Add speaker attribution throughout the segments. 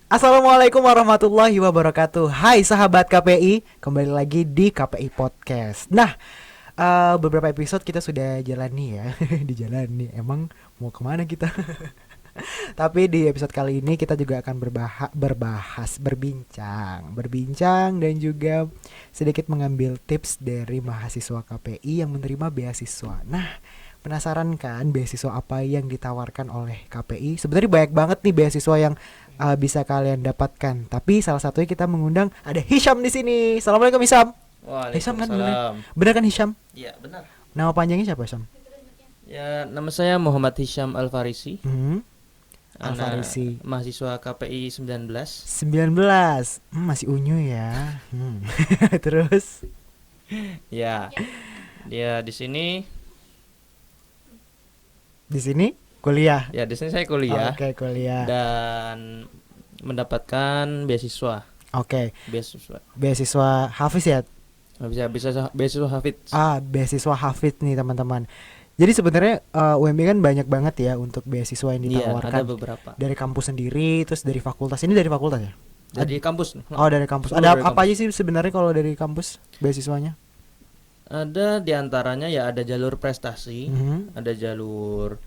Speaker 1: Assalamualaikum warahmatullahi wabarakatuh. Hai sahabat KPI, kembali lagi di KPI Podcast. Nah, beberapa episode kita sudah jalani ya. Dijalani, emang mau kemana kita? Tapi di episode kali ini kita juga akan berbincang dan juga sedikit mengambil tips dari mahasiswa KPI yang menerima beasiswa. Nah, penasaran kan beasiswa apa yang ditawarkan oleh KPI? Sebenarnya banyak banget nih beasiswa yang bisa kalian dapatkan. Tapi salah satunya kita mengundang ada Hisham di sini. Assalamualaikum Hisham. Hisham kan bener? Bener kan Hisham?
Speaker 2: Iya benar.
Speaker 1: Nama panjangnya siapa Hisham?
Speaker 2: Ya nama saya Muhammad Hisham Al-Farisi.
Speaker 1: Al-Farisi.
Speaker 2: Mahasiswa KPI 19.
Speaker 1: 19. Masih unyu ya. Terus?
Speaker 2: Ya. Dia di sini.
Speaker 1: Di sini kuliah.
Speaker 2: Ya di sini saya kuliah.
Speaker 1: Oke, kuliah.
Speaker 2: Dan mendapatkan beasiswa.
Speaker 1: Oke.
Speaker 2: Beasiswa.
Speaker 1: Beasiswa Hafiz ya?
Speaker 2: Bisa beasiswa Hafid.
Speaker 1: Beasiswa Hafid nih teman-teman. Jadi sebenarnya UMB kan banyak banget ya untuk beasiswa yang ditawarkan.
Speaker 2: Iya, ada beberapa.
Speaker 1: Dari kampus sendiri, terus dari fakultas. Ini dari fakultas ya?
Speaker 2: Dari kampus.
Speaker 1: Oh, dari kampus. Ada apa aja sih sebenarnya kalau dari kampus beasiswanya?
Speaker 2: Ada diantaranya ya ada jalur prestasi, ada jalur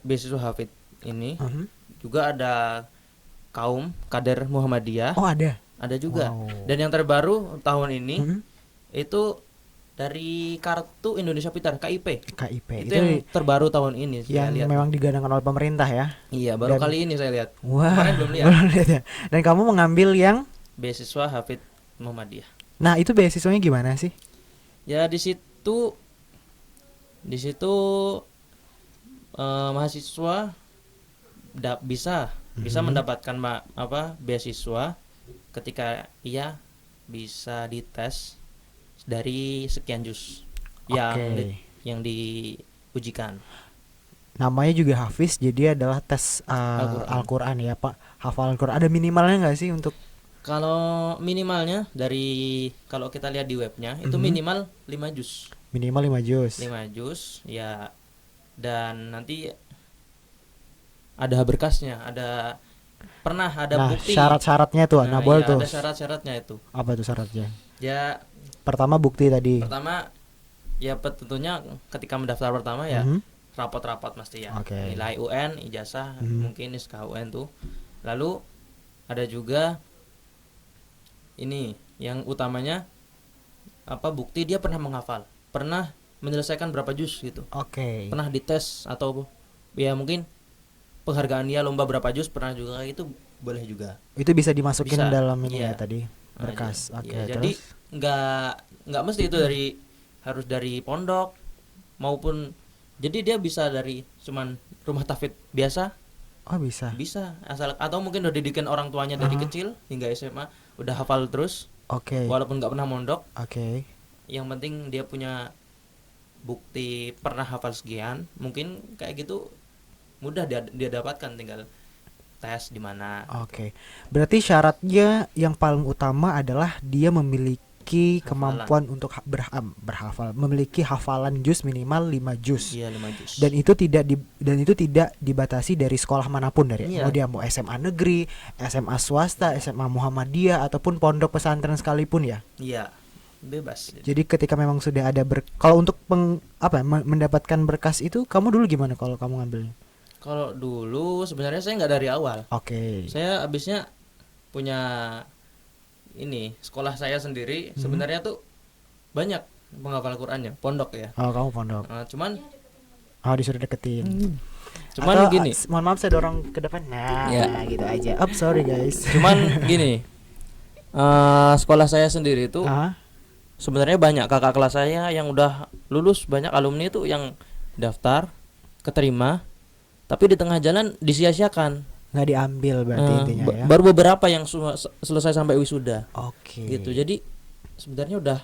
Speaker 2: beasiswa Hafid ini. Juga ada kaum kader Muhammadiyah.
Speaker 1: Oh, ada.
Speaker 2: Ada juga.
Speaker 1: Wow.
Speaker 2: Dan yang terbaru tahun ini itu dari Kartu Indonesia Pintar KIP.
Speaker 1: KIP.
Speaker 2: Itu yang terbaru tahun ini
Speaker 1: yang
Speaker 2: saya lihat.
Speaker 1: Memang digadangkan oleh pemerintah ya.
Speaker 2: Iya, baru kali ini saya lihat.
Speaker 1: Wah.
Speaker 2: Kemarin belum lihat.
Speaker 1: Belum lihat ya. Dan kamu mengambil yang
Speaker 2: beasiswa Hafid Muhammadiyah.
Speaker 1: Nah, itu beasiswanya gimana sih?
Speaker 2: Ya di situ mahasiswa bisa mendapatkan beasiswa ketika ia bisa dites dari sekian juz yang diujikan.
Speaker 1: Namanya juga Hafiz, jadi adalah tes Al-Quran ya Pak. Hafal Al-Quran. Ada minimalnya nggak sih untuk?
Speaker 2: Kalau minimalnya kalau kita lihat di webnya itu minimal 5 juz.
Speaker 1: Minimal 5 juz.
Speaker 2: 5 juz ya. Dan nanti ada berkasnya, pernah ada bukti.
Speaker 1: Syarat-syaratnya tuh, boleh tuh.
Speaker 2: Ada syarat-syaratnya itu.
Speaker 1: Apa tuh syaratnya?
Speaker 2: Ya,
Speaker 1: pertama bukti tadi.
Speaker 2: Pertama ya tentunya ketika mendaftar pertama ya rapot-rapot mesti ya. Nilai UN, ijazah, mungkin SKH UN tuh. Lalu ada juga ini yang utamanya bukti dia pernah menghafal, pernah menyelesaikan berapa juz gitu. Pernah dites atau ya mungkin penghargaan dia lomba berapa juz pernah juga, itu boleh juga.
Speaker 1: Itu bisa dimasukin dalam ini ya tadi berkas.
Speaker 2: Jadi nggak mesti itu harus dari pondok maupun jadi dia bisa dari cuman rumah tahfidz biasa.
Speaker 1: Oh, bisa
Speaker 2: asal atau mungkin udah didikin orang tuanya dari kecil hingga SMA udah hafal terus. Walaupun nggak pernah mondok. Yang penting dia punya bukti pernah hafal sekian, mungkin kayak gitu mudah dia dapatkan, tinggal tes di mana.
Speaker 1: Berarti syaratnya yang paling utama adalah dia memiliki kemampuan untuk berhafal, memiliki hafalan juz minimal 5 juz.
Speaker 2: Iya, 5 juz.
Speaker 1: Dan itu tidak dibatasi dari sekolah manapun, dari mau dia mau SMA negeri, SMA swasta, SMA Muhammadiyah ataupun pondok pesantren sekalipun ya.
Speaker 2: Iya, bebas.
Speaker 1: Jadi ketika memang sudah ada kalau untuk mendapatkan berkas itu, kamu dulu gimana kalau kamu ngambilnya?
Speaker 2: Kalau dulu sebenarnya saya nggak dari awal. Saya abisnya punya sekolah saya sendiri. Sebenarnya tuh banyak penghafal Qurannya, pondok ya.
Speaker 1: Kamu pondok.
Speaker 2: Cuman
Speaker 1: disuruh deketin.
Speaker 2: Cuman gini.
Speaker 1: Mohon maaf saya dorong ke depan. Gitu aja. Sorry guys.
Speaker 2: Cuman gini. Sekolah saya sendiri tuh sebenarnya banyak kakak kelas saya yang udah lulus, banyak alumni itu yang daftar, keterima, tapi di tengah jalan disia-siakan,
Speaker 1: nggak diambil berarti intinya ya.
Speaker 2: Baru beberapa yang selesai sampai wisuda. Gitu. Jadi sebenarnya udah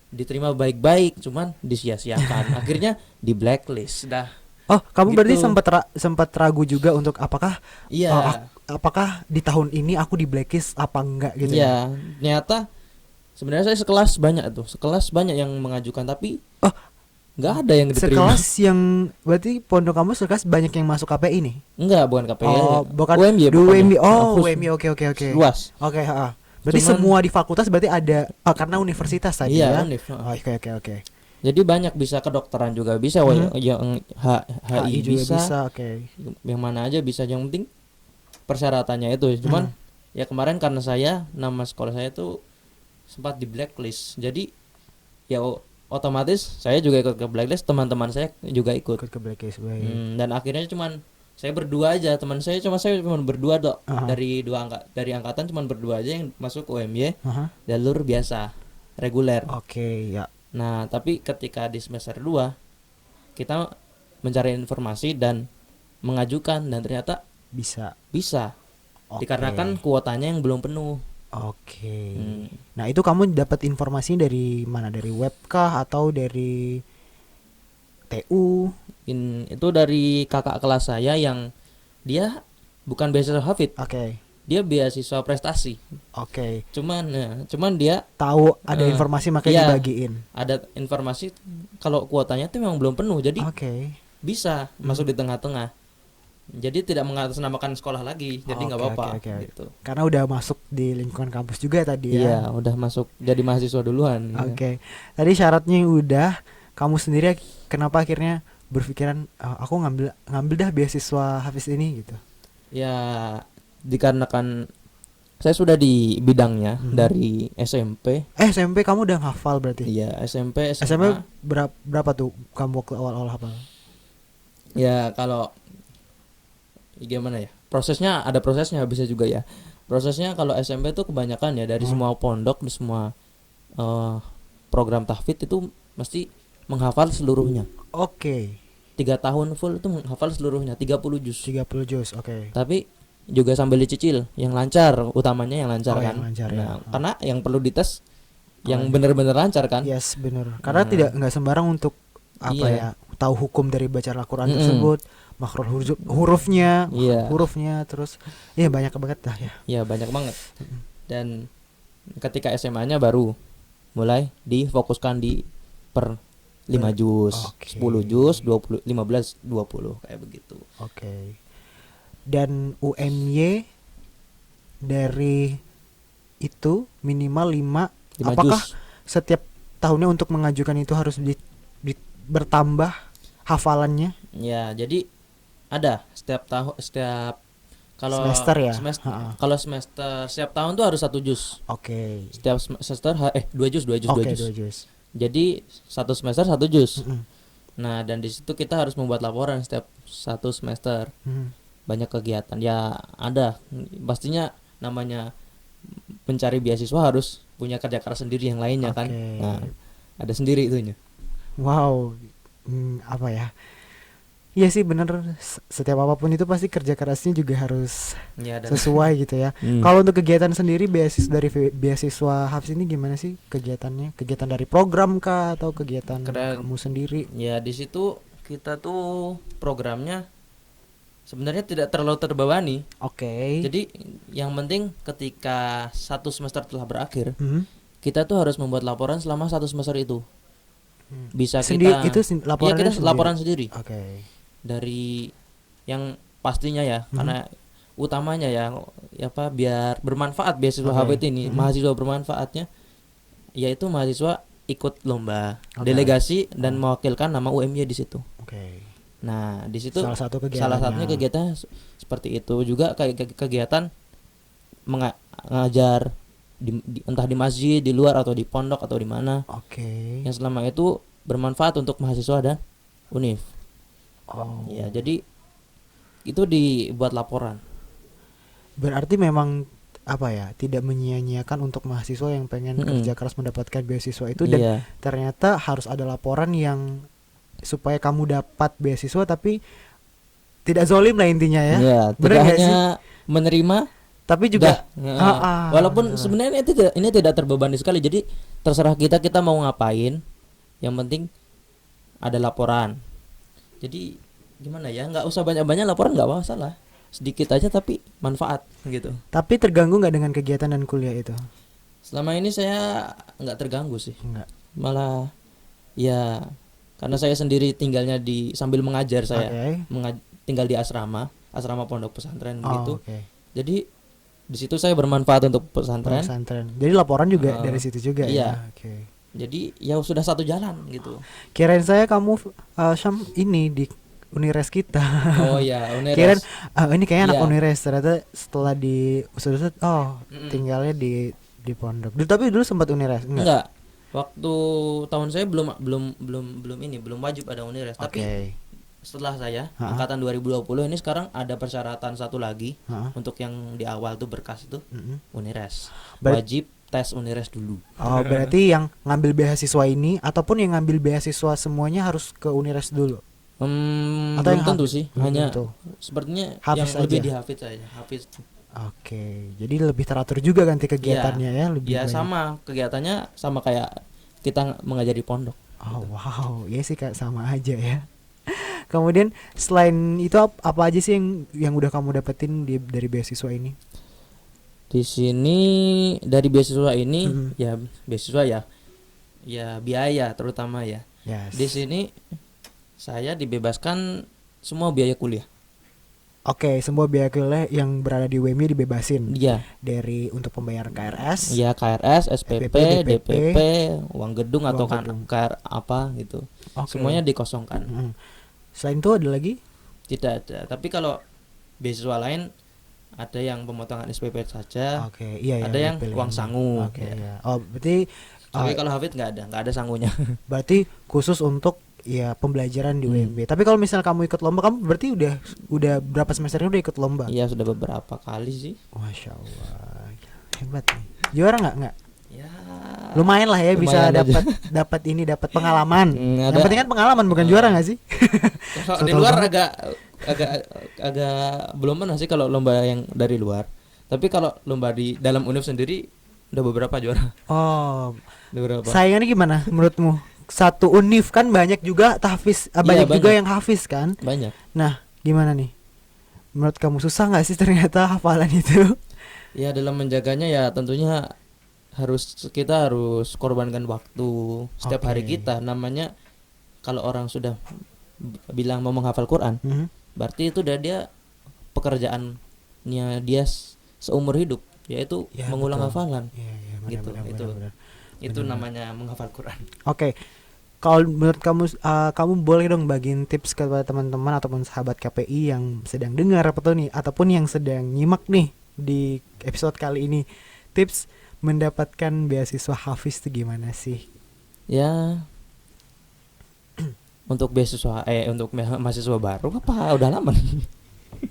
Speaker 2: diterima baik-baik, cuman disia-siakan. Akhirnya di blacklist dah.
Speaker 1: Kamu gitu. Berarti sempat ragu juga untuk apakah apakah di tahun ini aku di blacklist apa enggak gitu ya?
Speaker 2: Ternyata sebenarnya saya sekelas banyak yang mengajukan, tapi nggak ada yang diterima.
Speaker 1: Sekelas yang berarti pondok kamu sekelas banyak yang masuk KPI nih?
Speaker 2: Enggak, bukan KPI.
Speaker 1: Oh, bukan
Speaker 2: UMY.
Speaker 1: UMY. Oh,
Speaker 2: Kampus
Speaker 1: UMY. Oke.
Speaker 2: luas.
Speaker 1: Oke, berarti
Speaker 2: Cuman-
Speaker 1: semua di fakultas berarti ada karena universitas tadi
Speaker 2: Iya,
Speaker 1: ya.
Speaker 2: univ.
Speaker 1: Oke.
Speaker 2: Jadi banyak, bisa kedokteran juga bisa, yang HI
Speaker 1: juga
Speaker 2: bisa,
Speaker 1: oke.
Speaker 2: yang mana aja bisa, yang penting persyaratannya itu. Cuman ya kemarin karena nama sekolah saya tuh sempat di blacklist, jadi ya otomatis saya juga ikut ke blacklist, teman-teman saya juga ikut
Speaker 1: ke blacklist.
Speaker 2: dan akhirnya cuman saya berdua aja, teman saya cuma berdua dok, dari dari angkatan cuman berdua aja yang masuk UMY jalur biasa reguler.
Speaker 1: Oke, ya.
Speaker 2: Nah tapi ketika di semester 2 kita mencari informasi dan mengajukan, dan ternyata bisa dikarenakan kuotanya yang belum penuh.
Speaker 1: Oke. Nah itu kamu dapat informasinya dari mana? Dari web kah atau dari TU?
Speaker 2: Itu dari kakak kelas saya yang dia bukan beasiswa Hafid.
Speaker 1: Oke.
Speaker 2: Dia beasiswa prestasi.
Speaker 1: Oke.
Speaker 2: Cuman dia
Speaker 1: tahu ada informasi makanya dibagiin.
Speaker 2: Ada informasi kalau kuotanya itu memang belum penuh, jadi bisa masuk di tengah-tengah. Jadi tidak mengatasnamakan sekolah lagi, jadi nggak apa-apa. Gitu.
Speaker 1: Karena udah masuk di lingkungan kampus juga tadi ya.
Speaker 2: Iya, udah masuk jadi mahasiswa duluan.
Speaker 1: Oke. Tadi syaratnya udah, kamu sendiri kenapa akhirnya berpikiran aku ngambil dah beasiswa Hafiz ini gitu?
Speaker 2: Ya, dikarenakan saya sudah di bidangnya dari SMP.
Speaker 1: SMP kamu udah hafal berarti?
Speaker 2: Iya, SMP, SMA.
Speaker 1: SMP berapa tuh kamu waktu awal-awal hafal?
Speaker 2: Ya kalau gimana ya, ada prosesnya bisa juga ya. Prosesnya kalau SMP tuh kebanyakan ya dari semua pondok, di semua program tahfidz itu mesti menghafal seluruhnya. 3 tahun full itu menghafal seluruhnya, 30 juz.
Speaker 1: Oke.
Speaker 2: Tapi juga sambil dicicil yang lancar, utamanya yang lancar kan.
Speaker 1: Yang lancar,
Speaker 2: karena yang perlu dites yang benar-benar lancar kan.
Speaker 1: Yes, benar. Karena nggak sembarang untuk tahu hukum dari bacaan Al-Qur'an tersebut, makhraj hurufnya, terus banyak banget dah ya.
Speaker 2: Iya, banyak banget. Dan ketika SMA-nya baru mulai difokuskan di per 5 juz, 10 juz, 20, 15, 20 kayak begitu.
Speaker 1: Oke. Dan UMY dari itu minimal 5 apakah
Speaker 2: juz.
Speaker 1: Setiap tahunnya untuk mengajukan itu harus bertambah hafalannya?
Speaker 2: Ya, jadi ada setiap kalau
Speaker 1: semester ya.
Speaker 2: Kalau semester setiap tahun tuh harus 1 juz.
Speaker 1: Oke.
Speaker 2: Setiap semester 2 juz.
Speaker 1: 2 juz.
Speaker 2: Jadi 1 semester 1 juz. Nah, dan di situ kita harus membuat laporan setiap 1 semester. Banyak kegiatan. Ya, ada. Pastinya namanya mencari beasiswa harus punya kerja keras sendiri yang lainnya kan. Nah, ada sendiri itunya.
Speaker 1: Wow. Apa ya? Iya sih bener, setiap apapun itu pasti kerja kerasnya juga harus sesuai gitu ya. Kalau untuk kegiatan sendiri beasiswa Hafiz ini gimana sih kegiatannya? Kegiatan dari program kah atau kegiatan kamu sendiri?
Speaker 2: Ya di situ kita tuh programnya sebenarnya tidak terlalu terbebani. Jadi yang penting ketika 1 semester telah berakhir, kita tuh harus membuat laporan selama 1 semester itu. Bisa kita laporan sendiri. Dari yang pastinya ya, karena utamanya ya biar bermanfaat beasiswa Hafid ini. Mahasiswa bermanfaatnya yaitu mahasiswa ikut lomba, delegasi dan mewakilkan nama UMY di situ. Nah, di situ salah satunya kegiatan seperti itu. Juga kayak kegiatan mengajar entah di masjid, di luar atau di pondok atau di mana. Yang selama itu bermanfaat untuk mahasiswa dan univ. Ya, jadi itu dibuat laporan.
Speaker 1: Berarti memang tidak menyia-nyiakan untuk mahasiswa yang pengen kerja keras mendapatkan beasiswa itu, dan ternyata harus ada laporan yang supaya kamu dapat beasiswa tapi tidak zolim lah intinya ya.
Speaker 2: Tidak hanya menerima
Speaker 1: tapi juga
Speaker 2: walaupun sebenarnya ini tidak terbebani sekali. Jadi terserah kita mau ngapain, yang penting ada laporan. Jadi gimana ya, nggak usah banyak-banyak laporan, nggak masalah, sedikit aja tapi manfaat gitu.
Speaker 1: Tapi terganggu nggak dengan kegiatan dan kuliah itu?
Speaker 2: Selama ini saya nggak terganggu sih.
Speaker 1: Nggak.
Speaker 2: Malah ya karena saya sendiri tinggalnya di sambil mengajar, saya
Speaker 1: Okay.
Speaker 2: tinggal di asrama pondok pesantren gitu.
Speaker 1: Okay.
Speaker 2: Jadi di situ saya bermanfaat untuk pesantren.
Speaker 1: Jadi laporan juga dari situ juga
Speaker 2: iya.
Speaker 1: ya. Okay.
Speaker 2: Jadi ya sudah satu jalan gitu.
Speaker 1: Kirain saya kamu Syam ini di Unires kita.
Speaker 2: Oh iya, Unires.
Speaker 1: Kirain ini kayaknya anak
Speaker 2: Iya.
Speaker 1: Unires, ternyata setelah di usut-usut tinggalnya di pondok. Tapi dulu sempat Unires
Speaker 2: enggak? Waktu tahun saya belum wajib ada Unires, tapi setelah saya angkatan 2020 ini sekarang ada persyaratan satu lagi untuk yang di awal tuh berkas itu Unires. Wajib tes Unires dulu.
Speaker 1: Oh, berarti yang ngambil beasiswa ini ataupun yang ngambil beasiswa semuanya harus ke Unires dulu?
Speaker 2: Atau belum tentu sih, hanya
Speaker 1: tentu.
Speaker 2: Sepertinya
Speaker 1: Hafiz
Speaker 2: yang lebih
Speaker 1: aja.
Speaker 2: dihafidz saja, Hafiz.
Speaker 1: Oke, jadi lebih teratur juga ganti kegiatannya ya, lebih
Speaker 2: ya
Speaker 1: banyak.
Speaker 2: sama kegiatannya sama kayak kita mengajar di pondok.
Speaker 1: Oh gitu. Wow, ya sih Kak, sama aja ya. Kemudian selain itu apa aja sih yang udah kamu dapetin dari beasiswa ini?
Speaker 2: Di sini dari beasiswa ini ya beasiswa ya biaya terutama ya.
Speaker 1: Yes.
Speaker 2: Di sini saya dibebaskan semua biaya kuliah.
Speaker 1: Oke, semua biaya kuliah yang berada di UMY dibebasin.
Speaker 2: Iya.
Speaker 1: Dari untuk pembayaran KRS.
Speaker 2: Iya, KRS, SPP, DPP, uang gedung atau kan KR apa gitu. Semuanya dikosongkan.
Speaker 1: Selain itu ada lagi?
Speaker 2: Tidak ada. Tapi kalau beasiswa lain ada yang pemotongan SPP saja.
Speaker 1: Oke, iya.
Speaker 2: Ada yang uang sangu.
Speaker 1: Oke, iya. Oh, berarti
Speaker 2: tapi kalau Hafid nggak ada sangunya.
Speaker 1: Berarti khusus untuk ya pembelajaran di UMB. Tapi kalau misal kamu ikut lomba, kamu berarti udah berapa semester ini udah ikut lomba?
Speaker 2: Iya, sudah beberapa kali sih.
Speaker 1: Masya Allah, hebat nih. Juara nggak?
Speaker 2: Ya.
Speaker 1: Lumayan lah ya, bisa dapat pengalaman. Yang penting kan pengalaman, bukan juara nggak sih?
Speaker 2: Kalau di luar agak belum pernah sih kalau lomba yang dari luar. Tapi kalau lomba di dalam univ sendiri udah beberapa juara.
Speaker 1: Oh,
Speaker 2: beberapa.
Speaker 1: Saingannya gimana menurutmu? Satu univ kan banyak juga tahfiz, banyak juga yang hafiz kan?
Speaker 2: Banyak.
Speaker 1: Nah, gimana nih? Menurut kamu susah nggak sih ternyata hafalan itu?
Speaker 2: Ya, dalam menjaganya ya tentunya kita harus korbankan waktu setiap hari kita. Namanya kalau orang sudah bilang mau menghafal Quran, berarti itu udah dia pekerjaannya dia seumur hidup, yaitu mengulang hafalan. Gitu. Itu namanya menghafal Quran.
Speaker 1: Oke. Kalau menurut kamu boleh dong bagiin tips kepada teman-teman ataupun sahabat KPI yang sedang dengar ataupun yang sedang nyimak nih di episode kali ini, tips mendapatkan beasiswa hafiz itu gimana sih?
Speaker 2: Ya, untuk beasiswa untuk mahasiswa baru apa udah lama nih?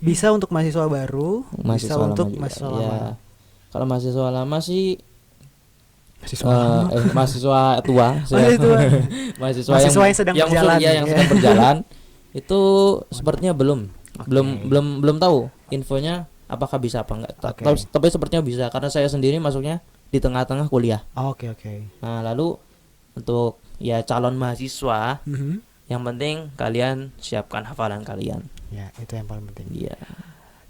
Speaker 1: Bisa untuk mahasiswa baru, bisa untuk mahasiswa lama.
Speaker 2: Ya, kalau mahasiswa lama sih
Speaker 1: mahasiswa
Speaker 2: tua. mahasiswa yang sedang berjalan, yang sedang berjalan itu sepertinya belum tahu infonya apakah bisa apa enggak. Tapi sepertinya bisa karena saya sendiri masuknya di tengah-tengah kuliah.
Speaker 1: Oke.
Speaker 2: Nah, lalu untuk ya calon mahasiswa, yang penting kalian siapkan hafalan kalian.
Speaker 1: Ya, itu yang paling penting.
Speaker 2: Iya.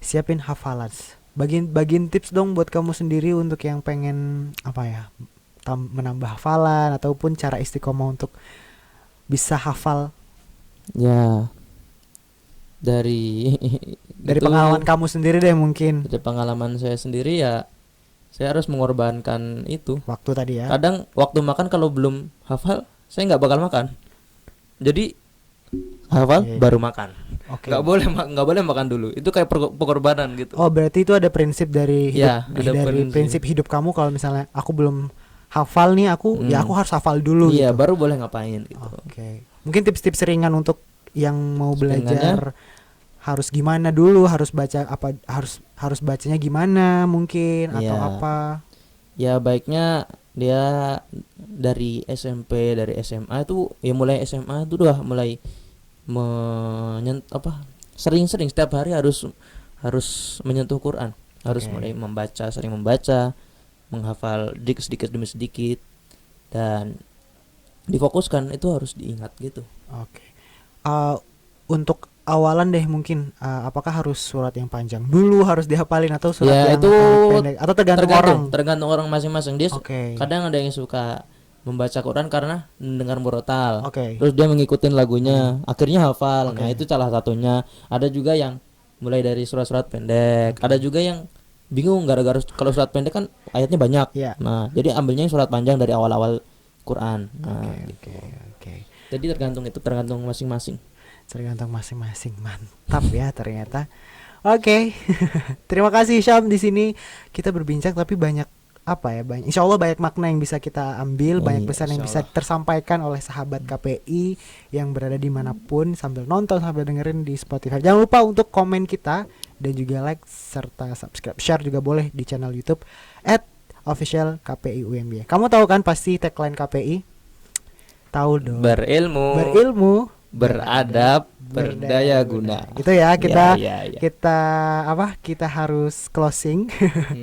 Speaker 1: Siapin hafalan. Bagiin tips dong buat kamu sendiri untuk yang pengen menambah hafalan ataupun cara istiqomah untuk bisa hafal.
Speaker 2: Ya. Dari
Speaker 1: pengalaman kamu sendiri deh mungkin.
Speaker 2: Dari pengalaman saya sendiri ya, saya harus mengorbankan itu.
Speaker 1: Waktu tadi ya.
Speaker 2: Kadang waktu makan kalau belum hafal, saya nggak bakal makan. Jadi hafal baru makan. Nggak boleh makan dulu. Itu kayak pengorbanan gitu.
Speaker 1: Oh, berarti itu ada prinsip dari prinsip hidup kamu. Kalau misalnya aku belum hafal nih, aku harus hafal dulu.
Speaker 2: Iya,
Speaker 1: gitu.
Speaker 2: baru boleh ngapain gitu.
Speaker 1: Oke. Mungkin tips-tips ringan untuk yang mau belajar harus gimana dulu, harus baca apa, harus bacanya gimana mungkin atau apa.
Speaker 2: Ya, baiknya dia dari SMP, dari SMA itu ya mulai SMA itu udah mulai sering-sering setiap hari harus menyentuh Quran, harus mulai sering membaca, menghafal sedikit demi sedikit, dan difokuskan, itu harus diingat gitu.
Speaker 1: Untuk awalan deh mungkin apakah harus surat yang panjang dulu harus dihafalin atau surat yang
Speaker 2: itu
Speaker 1: pendek, atau tergantung orang
Speaker 2: masing-masing. Dia kadang ada yang suka membaca Quran karena mendengar murotal.
Speaker 1: Oke.
Speaker 2: Terus dia ngikutin lagunya, akhirnya hafal.
Speaker 1: Oke.
Speaker 2: Nah, itu salah satunya. Ada juga yang mulai dari surat-surat pendek. Ada juga yang bingung gara-gara kalau surat pendek kan ayatnya banyak.
Speaker 1: Iya.
Speaker 2: Nah, jadi ambilnya yang surat panjang dari awal-awal Quran. Nah,
Speaker 1: Oke.
Speaker 2: jadi tergantung masing-masing.
Speaker 1: Tergantung masing-masing. Mantap ya ternyata. Oke. Terima kasih Syam, di sini kita berbincang tapi banyak insya Allah banyak makna yang bisa kita ambil, banyak pesan yang bisa tersampaikan oleh sahabat KPI yang berada dimanapun sambil nonton sambil dengerin di Spotify. Jangan lupa untuk komen kita dan juga like serta subscribe, share juga boleh di channel YouTube @official KPI UMY. Kamu tahu kan pasti tagline KPI? Tahu dong.
Speaker 2: Berilmu, beradab, berdaya guna.
Speaker 1: Gitu ya, kita
Speaker 2: ya.
Speaker 1: kita harus closing.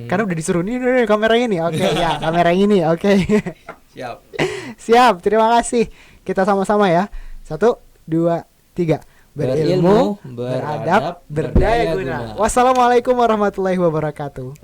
Speaker 1: Karena udah disuruh nih kameranya nih. Oke, ya, kamera ini. Oke. Siap, terima kasih. Kita sama-sama ya. 1 2 3. Berilmu, beradab, berdaya guna. Wassalamualaikum warahmatullahi wabarakatuh.